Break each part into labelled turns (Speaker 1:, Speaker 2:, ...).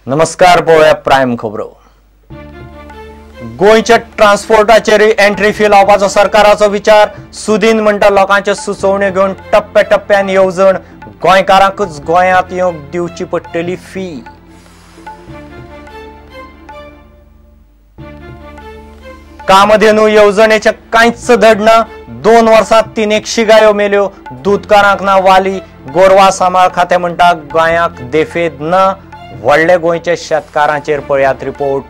Speaker 1: नमस्कार, पळोवया प्रायम खबरो। गोंयच्या ट्रान्सपोर्टाचेर एंट्री फी लावपाचो सरकाराचो विचार। सुदीन म्हणटा लोकांचे सुचोवण्यो घेवन टप्प्याटप्प्यान येवजण। गोंयकारांकूच गोंयांत येवंक दिवची पडटली फी। कामधेनू येवजणेचे कांयच धड ना। 2 वर्सांत 300 गायो मेल्यो। दूधकारांक ना वाली। गोरवा सांबाळ खातें म्हणटा गोंयाक देफेद ना। व्हडले गोंयचे शेतकारांचेर पळयात रिपोर्ट।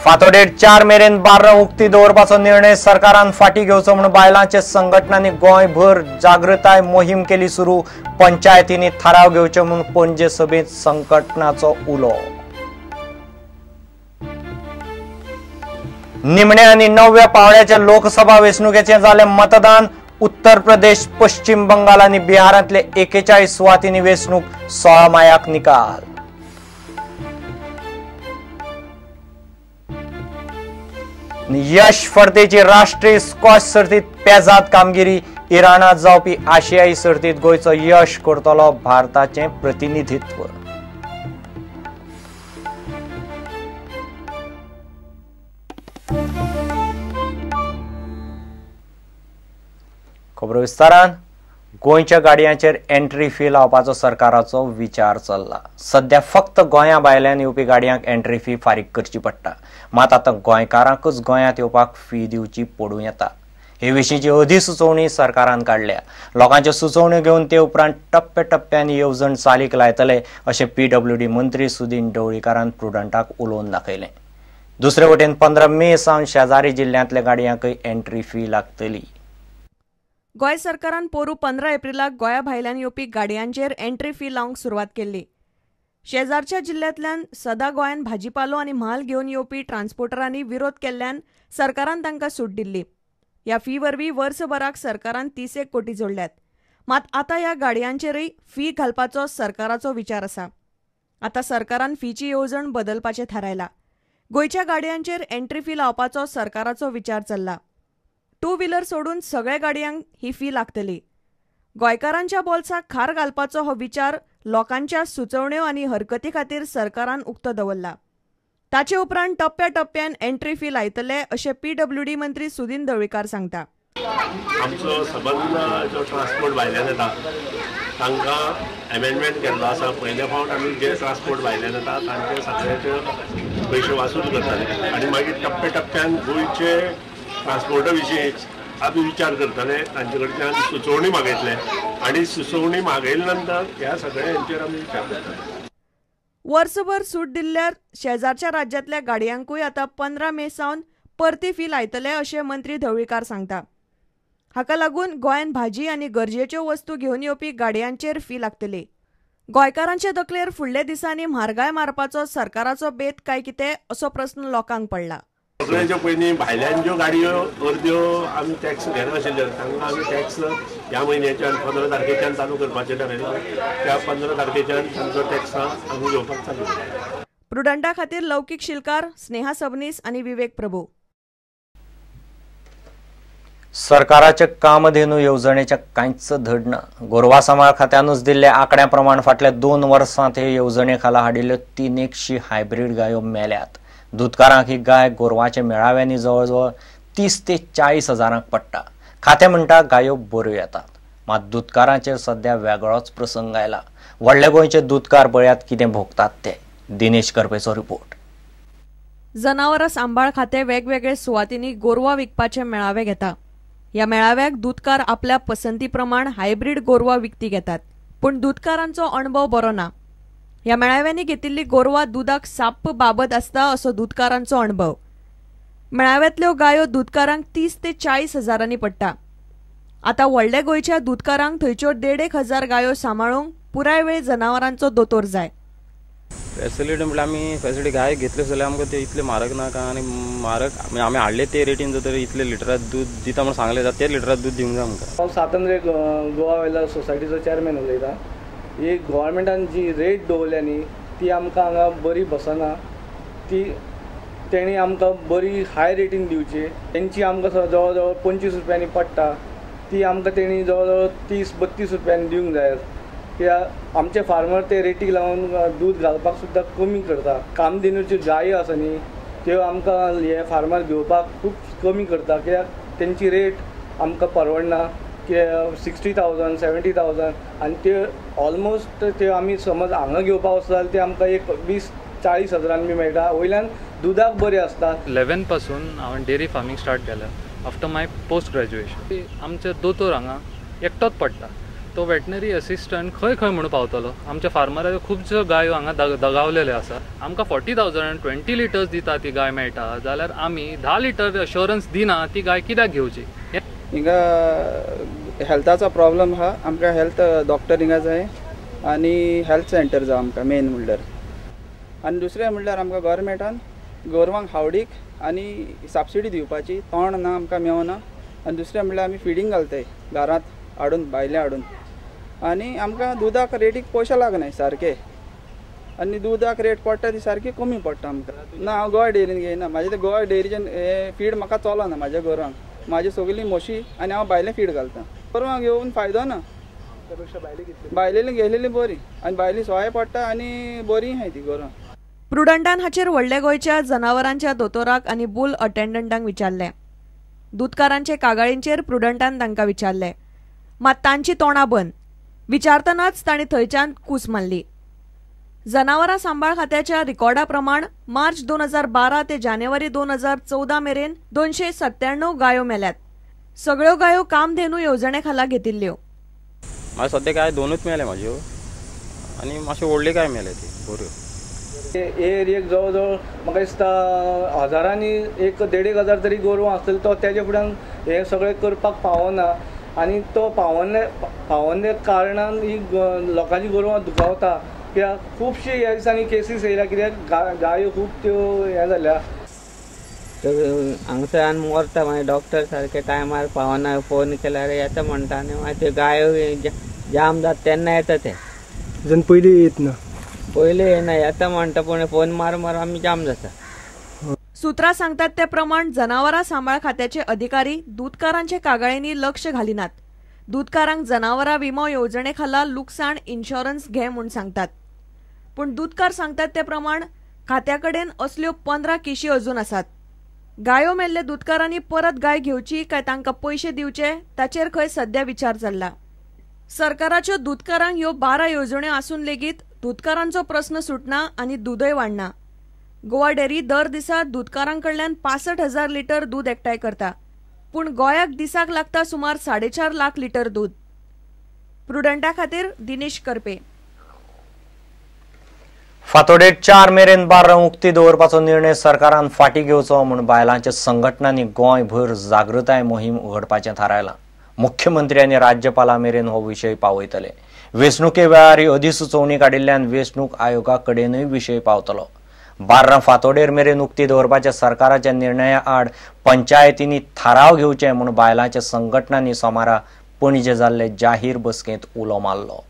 Speaker 1: फांतोडेर 4 मेरेन बार्रां उक्ती दवरपाचो निर्णय सरकारान फाटीं घेवचो म्हूण बायलांचे संघटनांनी गोंयभर जागृताय मोहीम केली सुरू। पंचायतींनी थाराव घेवचे म्हूण पणजे सभेत संघटनाचो उलो। निमणे आनी 9व्या पावण्याचे लोकसभा वेंचणुकेचे जाले मतदान। उत्तर प्रदेश, पश्चिम बंगाल आणि बिहारांतले 41 सुवातींनी वेंचणूक। 16 मायाक निकाल। यश फर्तेची राष्ट्रीय स्क्वॉश सर्तीत पेजाद कामगिरी। इराणात जावपी आशियाई सर्तीत गोंयचो यश करतलो भारताचे प्रतिनिधित्व। खबरो विस्तारान। गोंयच्या गाडयांचेर एंट्री फी लावपाचो सरकाराचो विचार चल्ला। सध्या फक्त गोंया भायल्यान येवपी गाडयांक एंट्री फी फारीक करची पडटा। मात आतां गोंयकारांकूच गोंयांत येवपाक फी दिवची पडूं येता। हे विशींची अधिसुचोवणी सरकारान काडल्या। लोकांच्यो सुचोवण्यो घेवन ते उपरांत टप्प्याटप्प्यान येवजण चालीक लायतले अशें PWD मंत्री सुदीन ढवळीकारान प्रुडंटाक उलोवन दाखयलें। दुसरे वटेन 15 मे सावन शेजारी जिल्ल्यांतल्या गाडयांकय एंट्री फी लागतली।
Speaker 2: गोंय सरकारान पोरू 15 एप्रिलाक गोंया भायल्यान येवपी गाडयांचेर एंट्री फी लावंक सुरवात केल्ली। शेजारच्या जिल्ल्यांतल्यान सदा गोंयान भाजीपालो आनी म्हाल घेवन येवपी ट्रान्सपोर्टरांनी विरोध केल्ल्यान सरकारान तांकां सूट दिल्ली। ह्या फी वरवीं वर्सभराक सरकारान 31 कोटी जोडल्यात। मात आतां ह्या गाडयांचेरय फी घालपाचो सरकाराचो विचार आसा। आतां सरकारान फीची येवजण बदलपाचें थारायला। गोंयच्या गाडयांचेर एंट्री फी लावपाचो सरकाराचो विचार चल्ला। 2 व्हीलर सोडून सगळ्या गाडयांक ही फी लागतली। गोंयकारांच्या बोल्साक खार घालपाचो हो विचार लोकांच्या सुचोवण्यो आनी हरकती खातीर सरकारान उक्तो दवरला। ताचे उपरांत टप्प्याटप्प्यान एंट्री फी लायतले अशें PWD मंत्री सुदीन ढवळीकार सांगता।
Speaker 3: आमचो संबंध जो ट्रान्सपोर्ट भायल्यान येता तांकां अमेंडमेंट केल्लो आसा। पयले फावट आमी जे ट्रान्सपोर्ट भायल्यान येता तांचे सगळ्याचे पयशे वासूल करताले आनी मागीर टप्प्याटप्प्यान गोंयचे ट्रान्सपोर्टा विशीं आमी विचार करतले। तांचे कडच्यान सुचोवणी मागयतले आनी सुचोवणी मागयले नंतर ह्या सगळ्यांचेर आमी विचार करतले।
Speaker 2: वर्सभर सूट दिल्ल्यार शेजारच्या राज्यांतल्या गाडयांकूय आतां 15 मे सावन परती फी लायतले अशें मंत्री ढवळीकार सांगता। हाका लागून गोंयान भाजी आनी गरजेच्यो वस्तू घेवन येवपी गाडयांचेर फी लागतली। गोंयकारांचे तकलेर फुडल्या दिसांनी म्हारगाय मारपाचो सरकाराचो बेत काय कितें असो प्रस्न लोकांक पडला।
Speaker 3: सगळ्यांच्यो पयलीं भायल्यान ज्यो गाडयो अर्द्यो आमी टॅक्स घेनाशिल्ले तांकां आमी टॅक्स ह्या म्हयन्याच्यान 15 तारखेच्यान चालू करपाचें थारायलां। त्या 15 तारखेच्यान तांचो टॅक्स आमी घेवपाक चालू केला।
Speaker 2: प्रुडंटा खातीर लौकीक शिलकार, स्नेहा सबनीस आनी विवेक प्रभू।
Speaker 1: सरकाराचे कामधेनू येवजणेचे कांयच धड ना। गोरवा सांबाळ खात्यानूच दिल्ल्या आंकड्या प्रमाण फाटल्या 2 वर्सांत हे येवजणे खाला हाडिल्ल्यो 300 हायब्रीड गायो मेल्यात। दूधकारांक ही गाय गोरवाचे मेळाव्यांनी जवळजवळ 30 ते 40 हजारांक पडटा। खातें म्हणटा गायो बऱ्यो येतात। मात दूधकारांचेर सध्या वेगळोच प्रसंग आयला। व्हडले गोंयचे दूधकार पळयात कितें भोगतात ते। दिनेश करपेचो रिपोर्ट।
Speaker 2: जनावरां सांबाळ खातें वेगवेगळे सुवातींनी गोरवां विकपाचे मेळावे घेता। ह्या मेळाव्याक दूधकार आपल्या पसंती प्रमाण हायब्रीड गोरवां विकती घेतात। पूण दूधकारांचो अणभव बरो ना। ह्या मेळाव्यांनी घेतिल्ली गोरवां दुधाक साप्प बाबत आसता असो दूधकारांचो अणभव। मेळाव्यांतल्यो गायो दूधकारांक 30 ते 40 हजारांनी पडटा। आतां व्हडल्या गोंयच्या दूधकारांक थंयच्यो 1.5 हजार गायो सांबाळूंक पुराय वेळ जनावरांचो दोतोर जाय।
Speaker 4: फॅसिलिटी म्हटल्यार आमी फॅसिलिटी गाय घेतल्यो जाल्यार आमकां ते इतले म्हारग नाका आनी म्हारग आमी हाडले ते रेटीन जर इतले लिटरात दूध दिता म्हूण सांगलें जाल्यार ते लिटरात दूध दिवंक जाय आमकां।
Speaker 5: हांव स्वातंत्र्य गोवा वेलर सोसायटीचो चेअरमॅन उलयतां। ही गोव्हर्मेंटान जी रेट दवरल्या न्ही ती आमकां हांगा बरी बसना। ती तेणी आमकां बरी हाय रेटीन दिवची। तेंची आमकां जवळ जवळ 25 रुपयांनी पडटा ती आमकां तेणी जवळ जवळ 30-32 रुपयांनी दिवंक जाय। कित्याक आमचे फार्मर ते रेटीक लागून दूध घालपाक सुद्दां कमी करता. कामधेनूच्यो गायो आसा न्ही त्यो आमकां हे फार्मर घेवपाक खूब कमी करता कित्याक तेंची रेट आमकां परवडना. 60,000 70,000 आनी ते ऑलमोस्ट ते आमी समज हांगा घेवपाक वचत जाल्यार ते आमकां एक 20-40 हजारांनी बी मेळटा. वयल्यान दुधाक बरें आसता.
Speaker 6: 11 पासून हांवें डेरी फार्मिंग स्टार्ट केलें आफ्टर माय पोस्ट ग्रॅज्युएशन. आमचे दोतोर हांगा एकटोच पडटा. तो वेटनरी असिस्टंट खंय खंय म्हणून पावतलो. आमच्या फार्मराच्यो खुबश्यो गायो हांगा दगावलेल्यो आसा. आमकां 40,000 20 लिटर्स दिता ती गाय मेळटा जाल्यार आमी 10 लिटर अश्योरन्स दिना ती गाय कित्याक घेवची.
Speaker 7: हिंगा हेल्थाचो प्रॉब्लम आहा. आमकां हेल्थ डॉक्टर हिंगा जाय आनी हेल्थ सेंटर जाय आमकां मेन म्हणल्यार. आनी दुसरें म्हणल्यार आमकां गव्हर्मेंटान गोरवांक हावडीक आनी सबसिडी दिवपाची तोंड ना आमकां मेवना. आनी दुसरें म्हणल्यार आमी फिडींग घालताय घरांत हाडून भायले हाडून आनी आमकां दुधाक रेटीक पयशे लागनाय सारके. आनी दुधाक रेट पडटा ती सारकी कमी पडटा आमकां. ना हांव गोवा डेरीन घेयना. म्हाजे ते गोवा डेरीचें हे फीड म्हाका चलना म्हाज्या गोरवांक. म्हाजी सगळीं म्हशी आनी हांव भायलें फीड घालता. गोरवांक घेवन फायदो ना. भायलेली गेलेली बरी आनी भायली सोय पडटा आनी बरी आहाय ती गोरवां.
Speaker 2: प्रुडंटान हाचेर व्हडले गोंयच्या जनावरांच्या दोतोराक आनी बुल अटेंडंटांक विचारले. दूधकारांचे कागाळींचेर प्रुडंटान तांकां विचारले. मात तांची तोंडां बंद. विचारतनाच तांणी थंयच्यान कूस मारली. जनावरां सांबाळ खात्याच्या रिकॉर्डा प्रमाण मार्च 2012 ते जानेवारी 2014 मेरेन 297 गायो मेल्यात. सगळ्यो गायो कामधेनू येवजणे खाला घेतिल्ल्यो.
Speaker 4: म्हाका सद्या गाय 2च मेल्या म्हाज्यो आनी मातश्यो व्हडल्यो गाय मेल्या ती बऱ्यो.
Speaker 5: एरियेक जवळ जवळ म्हाका दिसता हजारांनी 1-1.5 हजार तरी गोरवां आसतली. तो तेजे फुड्यान हे सगळें करपाक पावना आनी तो पावोने कारणान ही लोकांची गोरवां दुखावता. कित्याक खुबशी ह्या दिसांनी केसीस येयल्या कित्याक गायो खूब त्यो हे जाल्या.
Speaker 8: हांगसर मरता मागीर डॉक्टर सारके टायमार पावना. फोन केल्यार येता म्हणटा आनी मागीर त्यो गायो जाम जाता तेन्ना येता ते.
Speaker 9: पयलीं येत ना.
Speaker 8: पयलीं येना येता म्हणटा पूण फोन मार आमी जाम जाता.
Speaker 2: सुत्रां सांगतात ते प्रमाण जनावरां सांबाळ खात्याचे अधिकारी दूधकारांचे कागाळींनी लक्ष घालिनात. दूधकारांक जनावरां विमो येवजणे खाला लुकसाण इन्शुरन्स घे म्हूण सांगतात. पूण दूधकार सांगतात ते प्रमाण खात्या कडेन असल्यो 15 केशी अजून आसात. गायो मेल्ले दूधकारांनी परत गाय घेवची काय तांकां पयशे दिवचे ताचेर खंय सध्या विचार चल्ला. सरकाराच्यो दूधकारांक ह्यो 12 येवजण्यो आसून लेगीत दूधकारांचो प्रस्न सुटना आनी दूदय वाडना. गोवा डेरी दर दिसा दूधकारांकडल्यान 65,000 लिटर दूध एकठांय करता. पूण गोंयाक दिसाक लागता सुमार 4.5 लाख लिटर दूध. प्रुडंटा खातीर दिनेश करपे.
Speaker 1: फातोडेर 4 मेरेन बार्रां उक्ती दवरपाचो निर्णय सरकारान फाटीं घेवचो म्हूण बायलांच्या संघटनांनी गोंयभर जागृताय मोहीम उघडपाचें थारायलां. मुख्यमंत्र्यांनी राज्यपाला मेरेन हो विशय पावयतले. वेंचणुके वेळार ही अधिसुचोवणी काडिल्ल्यान वेंचणूक आयोगा कडेनूय विशय पावतलो. बार्रां फातोडेर मेरेन उक्ती दवरपाच्या सरकाराच्या निर्णया आड पंचायतींनी थाराव घेवचे म्हूण बायलांच्या संघटनांनी सोमारा पणजे जाल्ले जाहीर बसकेंत उलो मारलो.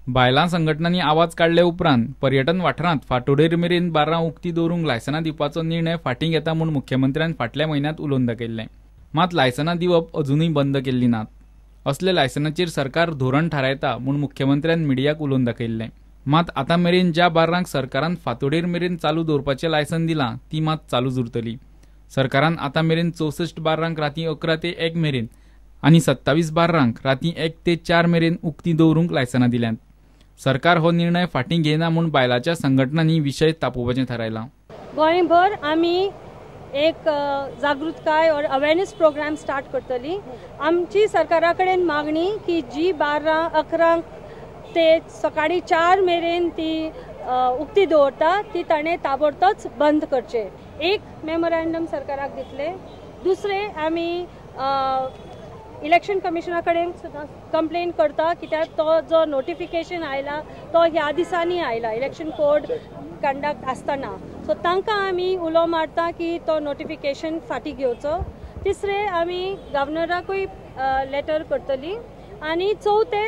Speaker 10: बायलां संघटनांनी आवाज काडले उपरांत पर्यटन वाठारांत फातोडेर मेरेन बार्रां उक्ती दवरूंक लायसनां दिवपाचो निर्णय फाटीं घेता म्हूण मुख्यमंत्र्यान फाटल्या म्हयन्यांत उलोवन दाखयल्लें. मात लायसनां दिवप अजूनय बंद केल्लीं नात. असले लायसनाचेर सरकार धोरण थारायता म्हूण मुख्यमंत्र्यान मिडियाक उलोवन दाखयल्लें. मात आतां मेरेन ज्या बार्रांक सरकारान फातोडेर मेरेन चालू दवरपाचें लायसन दिलां ती मात चालूच उरतली. सरकारान आतां मेरेन 64 बार्रांक रातीं 11 ते 1 मेरेन आनी 27 बार्रांक रातीं 1 ते 4 मेरेन उक्ती दवरूंक लायसनां दिल्यांत. सरकार हो निर्णय फाटीं घेना म्हूण बायलांच्या संघटनांनी विशय तापोवपाचें थारायलां.
Speaker 11: गोंयभर आमी एक जागृतकाय और अवेरनेस प्रोग्राम स्टार्ट करतली. आमची सरकारा कडेन मागणी की जी 12-11 ते सकाळी 4 मेरेन ती उक्ती दवरता ती ताणें ताबडतोब बंद करचे. एक मेमोरेंडम सरकाराक दितले. दुसरे आमी इलेक्शन कमिशना कडेन सुद्दां कंप्लेन करता कित्याक तो जो नोटिफिकेशन आयला तो ह्या दिसांनी आयला इलेक्शन कोड कंडक्ट आसतना. सो तांकां आमी उलो मारता की तो नोटिफिकेशन फाटीं घेवचो तिसरे आमी गव्हर्नराकूय लेटर करतली आणि चौथे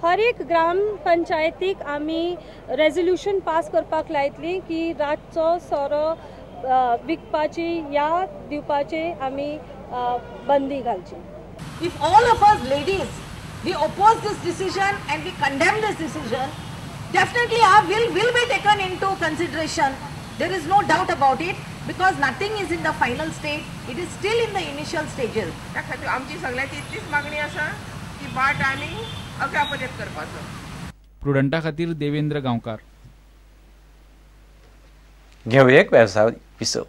Speaker 11: हर एक ग्राम पंचायतीक आमी रेजोल्यूशन पास करपाक लायतली की रातचो सोरो विकपाची या दिवपाची आमी बंदी घालची.
Speaker 12: If all of us ladies we oppose this decision and we condemn this decision, definitely our will be taken into consideration. There is no doubt about it, because nothing is in the final stage. It is still in the initial stages.
Speaker 13: त्या खातीर आमची सगळ्यांची इतलीच मागणी आसा की बाट आमी अग्रापदेत करपाचो.
Speaker 10: प्रुडंटा खातीर देवेंद्र गांवकार.
Speaker 1: घेऊ एक व्यवसाय विसव.